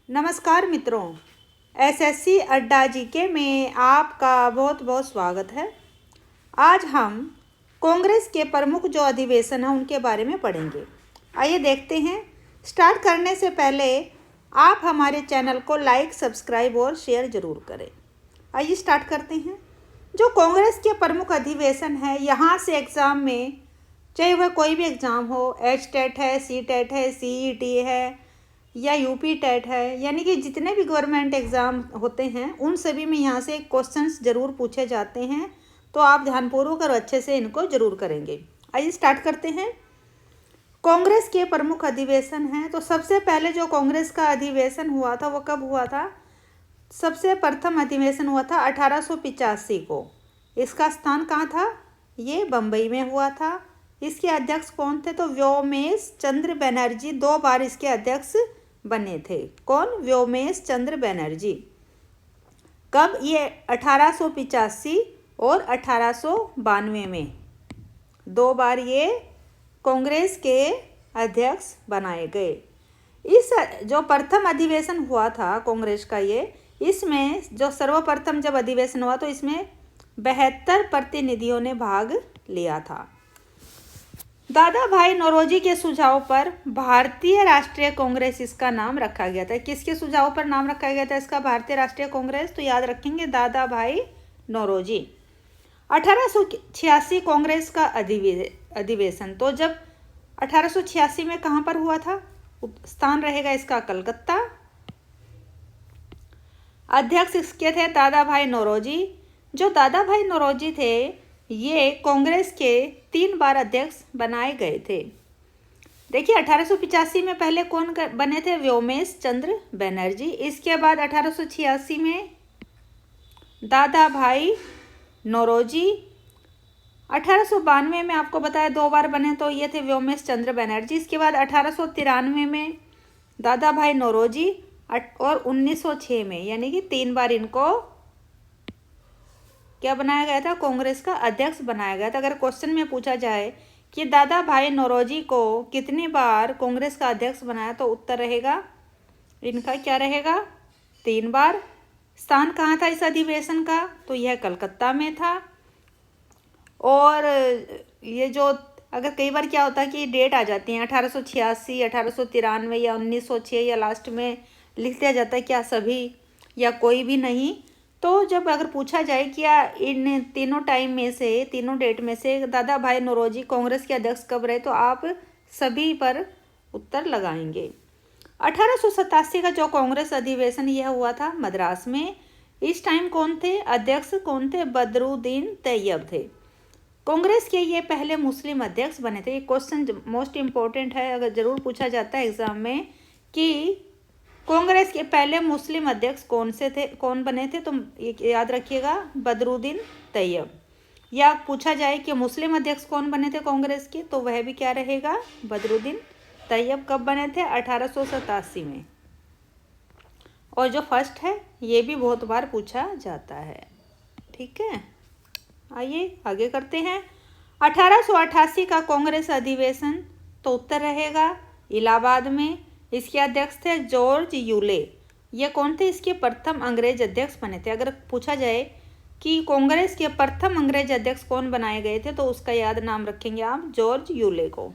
नमस्कार मित्रों, एसएससी अड्डा जीके में आपका बहुत बहुत स्वागत है। आज हम कांग्रेस के प्रमुख जो अधिवेशन हैं उनके बारे में पढ़ेंगे। आइए देखते हैं। स्टार्ट करने से पहले आप हमारे चैनल को लाइक, सब्सक्राइब और शेयर ज़रूर करें। आइए स्टार्ट करते हैं। जो कांग्रेस के प्रमुख अधिवेशन है, यहाँ से एग्ज़ाम में चाहे वह कोई भी एग्ज़ाम हो, एच टेट है, सी टेट है, CET है या यूपी टेट है, यानी कि जितने भी गवर्नमेंट एग्ज़ाम होते हैं उन सभी में यहाँ से क्वेश्चंस ज़रूर पूछे जाते हैं। तो आप ध्यानपूर्वक और अच्छे से इनको ज़रूर करेंगे। आइए स्टार्ट करते हैं। कांग्रेस के प्रमुख अधिवेशन हैं। तो सबसे पहले जो कांग्रेस का अधिवेशन हुआ था वो कब हुआ था? सबसे प्रथम अधिवेशन हुआ था 1885 को। इसका स्थान कहाँ था? ये बम्बई में हुआ था। इसके अध्यक्ष कौन थे? तो व्योमेश चंद्र बनर्जी 2 बार इसके अध्यक्ष बने थे। कौन? व्योमेश चंद्र बनर्जी। कब? ये 1885 और 1892 में 2 बार ये कांग्रेस के अध्यक्ष बनाए गए। इस जो प्रथम अधिवेशन हुआ था कांग्रेस का, इसमें जो सर्वप्रथम जब अधिवेशन हुआ तो इसमें 72 प्रतिनिधियों ने भाग लिया था। दादा भाई नौरोजी के सुझाव पर भारतीय राष्ट्रीय कांग्रेस इसका नाम रखा गया था। किसके सुझाव पर नाम रखा गया था इसका भारतीय राष्ट्रीय कांग्रेस? तो याद रखेंगे, दादा भाई नौरोजी। 1886 कांग्रेस का अधिवेशन, तो जब 1886 में कहाँ पर हुआ था? स्थान रहेगा इसका कलकत्ता। अध्यक्ष इसके थे दादा भाई नौरोजी। जो दादा भाई नौरोजी थे ये कांग्रेस के 3 बार अध्यक्ष बनाए गए थे। देखिए 1885 में पहले कौन बने थे? व्योमेश चंद्र बनर्जी। इसके बाद 1886 में दादा भाई नौरोजी। 1892 में आपको बताया 2 बार बने, तो ये थे व्योमेश चंद्र बनर्जी। इसके बाद 1893 में दादा भाई नौरोजी और 1906 में, यानी कि 3 बार इनको क्या बनाया गया था? कांग्रेस का अध्यक्ष बनाया गया था। अगर क्वेश्चन में पूछा जाए कि दादा भाई नौरोजी को कितनी बार कांग्रेस का अध्यक्ष बनाया, तो उत्तर रहेगा इनका क्या रहेगा? 3 बार। स्थान कहाँ था इस अधिवेशन का? तो यह कलकत्ता में था। और ये जो अगर कई बार क्या होता है कि डेट आ जाती है 1886, 1893 या 1906 या लास्ट में लिख दिया जाता है क्या सभी या कोई भी नहीं। तो जब अगर पूछा जाए कि इन तीनों टाइम में से, तीनों डेट में से दादा भाई नौरोजी कांग्रेस के अध्यक्ष कब रहे, तो आप सभी पर उत्तर लगाएंगे। 1887 का जो कांग्रेस अधिवेशन यह हुआ था मद्रास में। इस टाइम कौन थे अध्यक्ष? कौन थे? बदरुद्दीन तैयब थे। कांग्रेस के ये पहले मुस्लिम अध्यक्ष बने थे। ये क्वेश्चन मोस्ट इम्पोर्टेंट है, अगर जरूर पूछा जाता है एग्जाम में कि कांग्रेस के पहले मुस्लिम अध्यक्ष कौन से थे, कौन बने थे, तो याद रखिएगा बदरुद्दीन तैयब। या पूछा जाए कि मुस्लिम अध्यक्ष कौन बने थे कांग्रेस के, तो वह भी क्या रहेगा? बदरुद्दीन तैयब। कब बने थे? 1887 में। और जो फर्स्ट है ये भी बहुत बार पूछा जाता है। ठीक है, आइए आगे करते हैं। 1888 का कांग्रेस अधिवेशन, तो उत्तर रहेगा इलाहाबाद में। इसके अध्यक्ष थे जॉर्ज यूले। ये कौन थे? इसके प्रथम अंग्रेज अध्यक्ष बने थे। अगर पूछा जाए कि कांग्रेस के प्रथम अंग्रेज अध्यक्ष कौन बनाए गए थे, तो उसका याद नाम रखेंगे आप, जॉर्ज यूले को।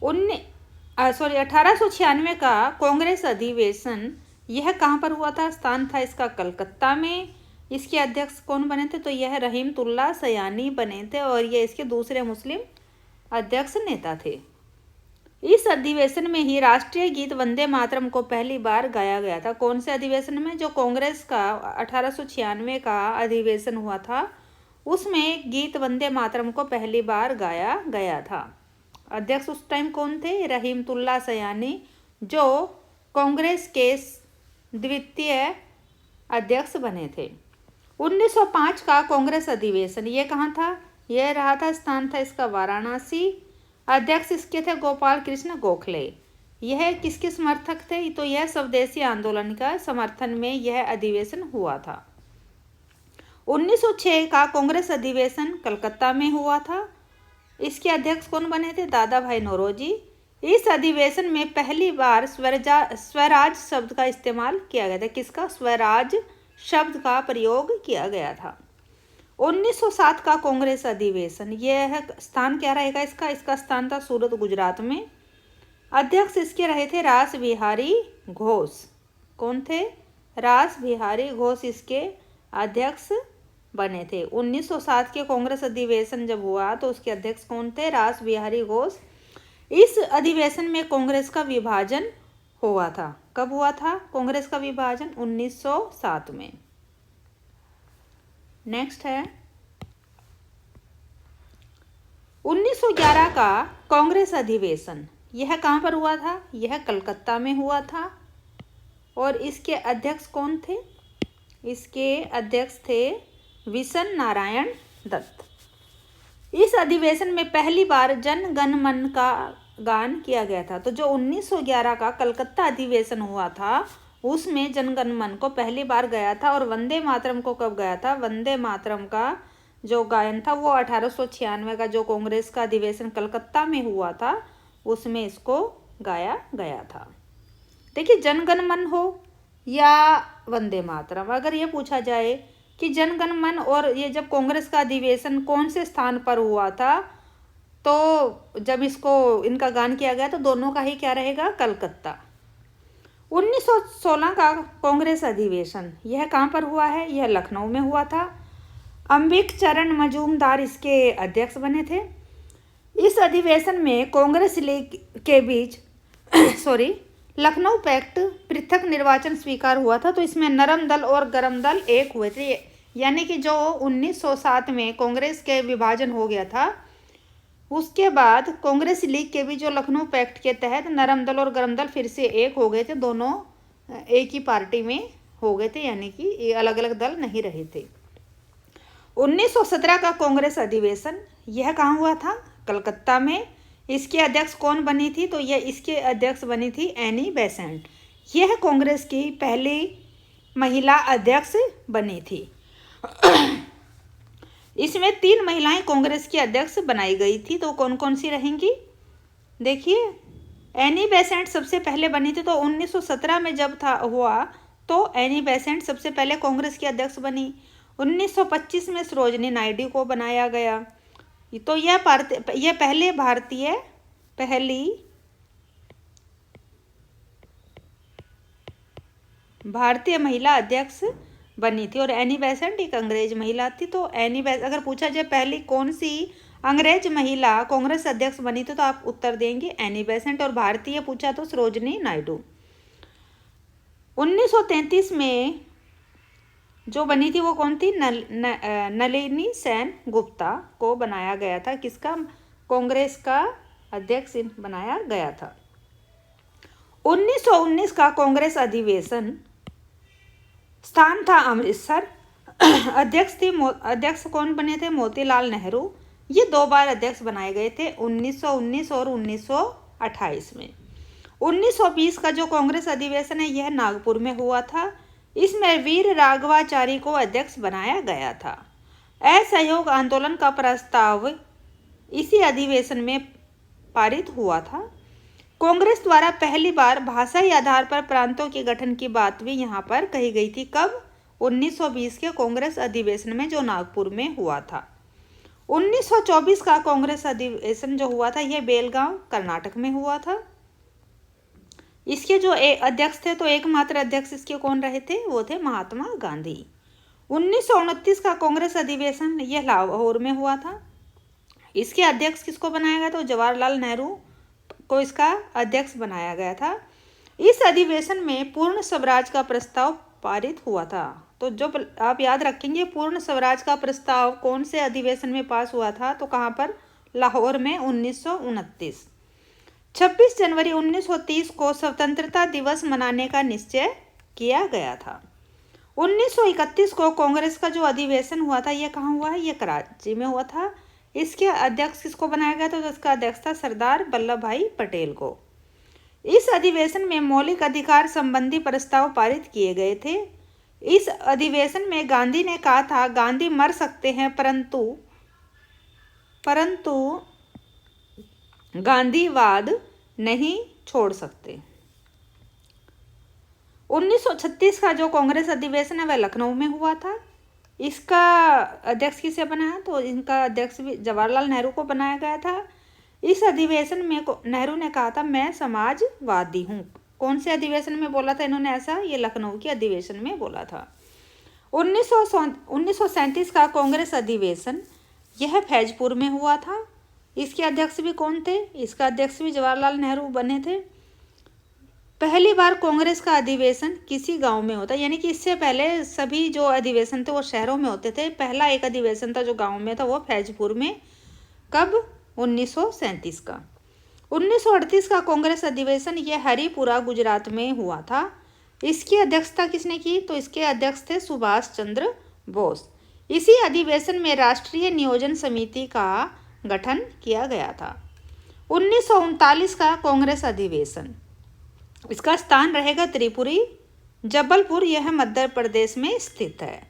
1896 का कांग्रेस अधिवेशन यह कहाँ पर हुआ था? स्थान था इसका कलकत्ता में। इसके अध्यक्ष कौन बने थे? तो यह रहीमतुल्लाह सयानी बने थे और ये इसके दूसरे मुस्लिम अध्यक्ष नेता थे। इस अधिवेशन में ही राष्ट्रीय गीत वंदे मातरम को पहली बार गाया गया था। कौन से अधिवेशन में? जो कांग्रेस का 1896 का अधिवेशन हुआ था उसमें गीत वंदे मातरम को पहली बार गाया गया था। अध्यक्ष उस टाइम कौन थे? रहीमतुल्लाह सयानी, जो कांग्रेस के द्वितीय अध्यक्ष बने थे। 1905 का कांग्रेस अधिवेशन ये कहाँ था? यह रहा था, स्थान था इसका वाराणसी। अध्यक्ष इसके थे गोपाल कृष्ण गोखले। यह किसके समर्थक थे? तो यह स्वदेशी आंदोलन का समर्थन में यह अधिवेशन हुआ था। 1906 का कांग्रेस अधिवेशन कलकत्ता में हुआ था। इसके अध्यक्ष कौन बने थे? दादा भाई नौरोजी। इस अधिवेशन में पहली बार स्वराज शब्द का इस्तेमाल किया गया था। किसका? स्वराज शब्द का प्रयोग किया गया था। 1907 का कांग्रेस अधिवेशन, यह स्थान क्या रहेगा इसका स्थान था सूरत, गुजरात में। अध्यक्ष इसके रहे थे रास बिहारी घोष। कौन थे? रास बिहारी घोष इसके अध्यक्ष बने थे। 1907 के कांग्रेस अधिवेशन जब हुआ तो उसके अध्यक्ष कौन थे? रास बिहारी घोष। इस अधिवेशन में कांग्रेस का विभाजन हुआ था। कब हुआ था कांग्रेस का विभाजन? 1907 में। नेक्स्ट है 1911 का कांग्रेस अधिवेशन। यह कहाँ पर हुआ था? यह कलकत्ता में हुआ था। और इसके अध्यक्ष कौन थे? इसके अध्यक्ष थे विशन नारायण दत्त। इस अधिवेशन में पहली बार जन गण मन का गान किया गया था। तो जो 1911 का कलकत्ता अधिवेशन हुआ था उसमें जन गण मन को पहली बार गया था। और वंदे मातरम को कब गया था? वंदे मातरम का जो गायन था वो 1896 का जो कांग्रेस का अधिवेशन कलकत्ता में हुआ था उसमें इसको गाया गया था। देखिए, जन गण मन हो या वंदे मातरम, अगर ये पूछा जाए कि जन गण मन और ये जब कांग्रेस का अधिवेशन कौन से स्थान पर हुआ था, तो जब इसको इनका गान किया गया तो दोनों का ही क्या रहेगा? कलकत्ता। 1916 का कांग्रेस अधिवेशन, यह कहाँ पर हुआ है? यह लखनऊ में हुआ था। अंबिक चरण मजूमदार इसके अध्यक्ष बने थे। इस अधिवेशन में कांग्रेस लीग के बीच लखनऊ पैक्ट पृथक निर्वाचन स्वीकार हुआ था। तो इसमें नरम दल और गरम दल एक हुए थे। यानी कि जो 1907 में कांग्रेस के विभाजन हो गया था उसके बाद कांग्रेस लीग के भी जो लखनऊ पैक्ट के तहत नरम दल और गरम दल फिर से एक हो गए थे। दोनों एक ही पार्टी में हो गए थे, यानी कि ये अलग अलग दल नहीं रहे थे। 1917 का कांग्रेस अधिवेशन, यह कहाँ हुआ था? कलकत्ता में। इसके अध्यक्ष कौन बनी थी? तो यह इसके अध्यक्ष बनी थी एनी बेसेंट। यह कांग्रेस की पहली महिला अध्यक्ष बनी थी। इसमें 3 महिलाएं कांग्रेस की अध्यक्ष बनाई गई थी। तो कौन कौन सी रहेंगी? देखिए, एनी बेसेंट सबसे पहले बनी थी। तो 1917 में जब हुआ तो एनी बेसेंट सबसे पहले कांग्रेस की अध्यक्ष बनी। 1925 में सरोजिनी नायडू को बनाया गया। तो यह पहली भारतीय महिला अध्यक्ष बनी थी। और एनी बेसेंट एक अंग्रेज महिला थी। तो अगर पूछा जाए पहली कौन सी अंग्रेज महिला कांग्रेस अध्यक्ष बनी थी तो आप उत्तर देंगे एनी बेसेंट। और भारतीय पूछा तो सरोजिनी नायडू। 1933 में जो बनी थी वो कौन थी? नलिनी सेन गुप्ता को बनाया गया था। किसका? कांग्रेस का अध्यक्ष बनाया गया था। 1919 का कांग्रेस अधिवेशन, स्थान था अमृतसर। अध्यक्ष कौन बने थे? मोतीलाल नेहरू। ये 2 बार अध्यक्ष बनाए गए थे, 1919 और 1928 में। 1920 का जो कांग्रेस अधिवेशन है यह नागपुर में हुआ था। इसमें वीर राघवाचारी को अध्यक्ष बनाया गया था। असहयोग आंदोलन का प्रस्ताव इसी अधिवेशन में पारित हुआ था। कांग्रेस द्वारा पहली बार भाषाई आधार पर प्रांतों के गठन की बात भी यहाँ पर कही गई थी। कब? 1920 के कांग्रेस अधिवेशन में जो नागपुर में हुआ था। 1924 का कांग्रेस अधिवेशन जो हुआ था यह बेलगांव कर्नाटक में हुआ था। इसके जो अध्यक्ष थे तो एकमात्र अध्यक्ष इसके कौन रहे थे? वो थे महात्मा गांधी। 1929 का कांग्रेस अधिवेशन यह लाहौर में हुआ था। इसके अध्यक्ष किसको बनाया गया? तो जवाहरलाल नेहरू को इसका अध्यक्ष बनाया गया था। इस अधिवेशन में पूर्ण स्वराज का प्रस्ताव पारित हुआ था। तो जो आप याद रखेंगे, पूर्ण स्वराज का प्रस्ताव कौन से अधिवेशन में पास हुआ था? तो कहाँ पर? लाहौर में 1929। 26 जनवरी 1930 को स्वतंत्रता दिवस मनाने का निश्चय किया गया था। 1931 को कांग्रेस का जो अधिवेशन हुआ था यह कहाँ हुआ है? यह कराची में हुआ था। इसके अध्यक्ष किसको बनाया गया था? तो इसका अध्यक्ष था सरदार वल्लभ भाई पटेल को। इस अधिवेशन में मौलिक अधिकार संबंधी प्रस्ताव पारित किए गए थे। इस अधिवेशन में गांधी ने कहा था, गांधी मर सकते हैं परंतु गांधीवाद नहीं छोड़ सकते। 1936 का जो कांग्रेस अधिवेशन है वह लखनऊ में हुआ था। इसका अध्यक्ष किसे बनाया, तो इनका अध्यक्ष भी जवाहरलाल नेहरू को बनाया गया था। इस अधिवेशन में नेहरू ने कहा था मैं समाजवादी हूँ। कौन से अधिवेशन में बोला था इन्होंने ऐसा, ये लखनऊ के अधिवेशन में बोला था। 1937 का कांग्रेस अधिवेशन यह फैजपुर में हुआ था। इसके अध्यक्ष भी कौन थे, इसका अध्यक्ष भी जवाहरलाल नेहरू बने थे। पहली बार कांग्रेस का अधिवेशन किसी गांव में होता, यानी कि इससे पहले सभी जो अधिवेशन थे वो शहरों में होते थे। पहला एक अधिवेशन था जो गांव में था वो फैजपुर में। कब, 1937 का। 1938 का कांग्रेस अधिवेशन यह हरिपुरा गुजरात में हुआ था। इसकी अध्यक्षता किसने की, तो इसके अध्यक्ष थे सुभाष चंद्र बोस। इसी अधिवेशन में राष्ट्रीय नियोजन समिति का गठन किया गया था। 1939 का कांग्रेस अधिवेशन, इसका स्थान रहेगा त्रिपुरी जबलपुर, यह मध्य प्रदेश में स्थित है।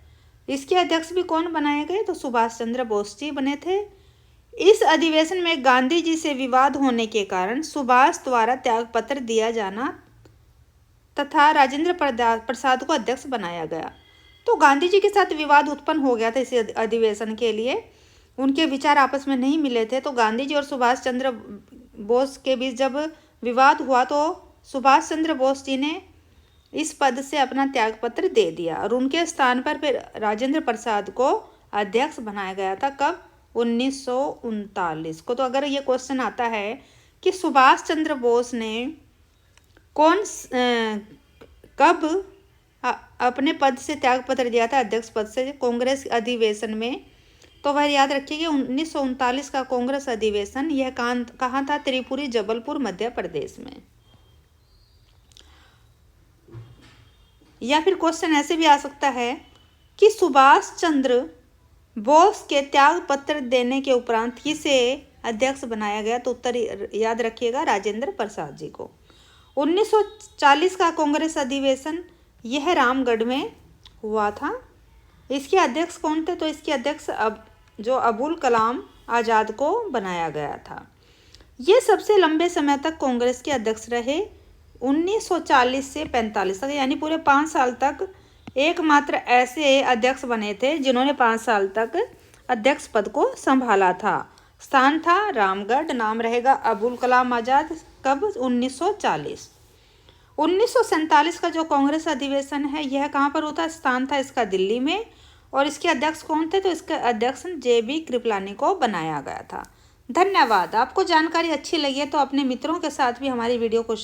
इसके अध्यक्ष भी कौन बनाए गए, तो सुभाष चंद्र बोस जी बने थे। इस अधिवेशन में गांधी जी से विवाद होने के कारण सुभाष द्वारा त्यागपत्र दिया जाना तथा राजेंद्र प्रसाद को अध्यक्ष बनाया गया। तो गांधी जी के साथ विवाद उत्पन्न हो गया था इस अधिवेशन के लिए, उनके विचार आपस में नहीं मिले थे। तो गांधी जी और सुभाष चंद्र बोस के बीच जब विवाद हुआ तो सुभाष चंद्र बोस जी ने इस पद से अपना त्यागपत्र दे दिया और उनके स्थान पर फिर राजेंद्र प्रसाद को अध्यक्ष बनाया गया था। कब, 1939 को। तो अगर ये क्वेश्चन आता है कि सुभाष चंद्र बोस ने कब अपने पद से त्यागपत्र दिया था, अध्यक्ष पद से, कांग्रेस अधिवेशन में, तो वह याद रखिए कि 1939 का कांग्रेस अधिवेशन यह कहाँ था, त्रिपुरी जबलपुर मध्य प्रदेश में। या फिर क्वेश्चन ऐसे भी आ सकता है कि सुभाष चंद्र बोस के त्याग पत्र देने के उपरांत किसे अध्यक्ष बनाया गया, तो उत्तर याद रखिएगा राजेंद्र प्रसाद जी को। 1940 का कांग्रेस अधिवेशन यह रामगढ़ में हुआ था। इसके अध्यक्ष कौन थे, तो इसके अध्यक्ष जो अबुल कलाम आज़ाद को बनाया गया था। ये सबसे लंबे समय तक कांग्रेस के अध्यक्ष रहे, 1940 से 45 तक, यानी पूरे 5 साल तक एकमात्र ऐसे अध्यक्ष बने थे जिन्होंने 5 साल तक अध्यक्ष पद को संभाला था। स्थान था रामगढ़, नाम रहेगा अबुल कलाम आज़ाद। कब, 1940। 1947 का जो कांग्रेस अधिवेशन है यह कहाँ पर होता, स्थान था इसका दिल्ली में, और इसके अध्यक्ष कौन थे, तो इसके अध्यक्ष JB कृपलानी को बनाया गया था। धन्यवाद। आपको जानकारी अच्छी लगी है तो अपने मित्रों के साथ भी हमारी वीडियो को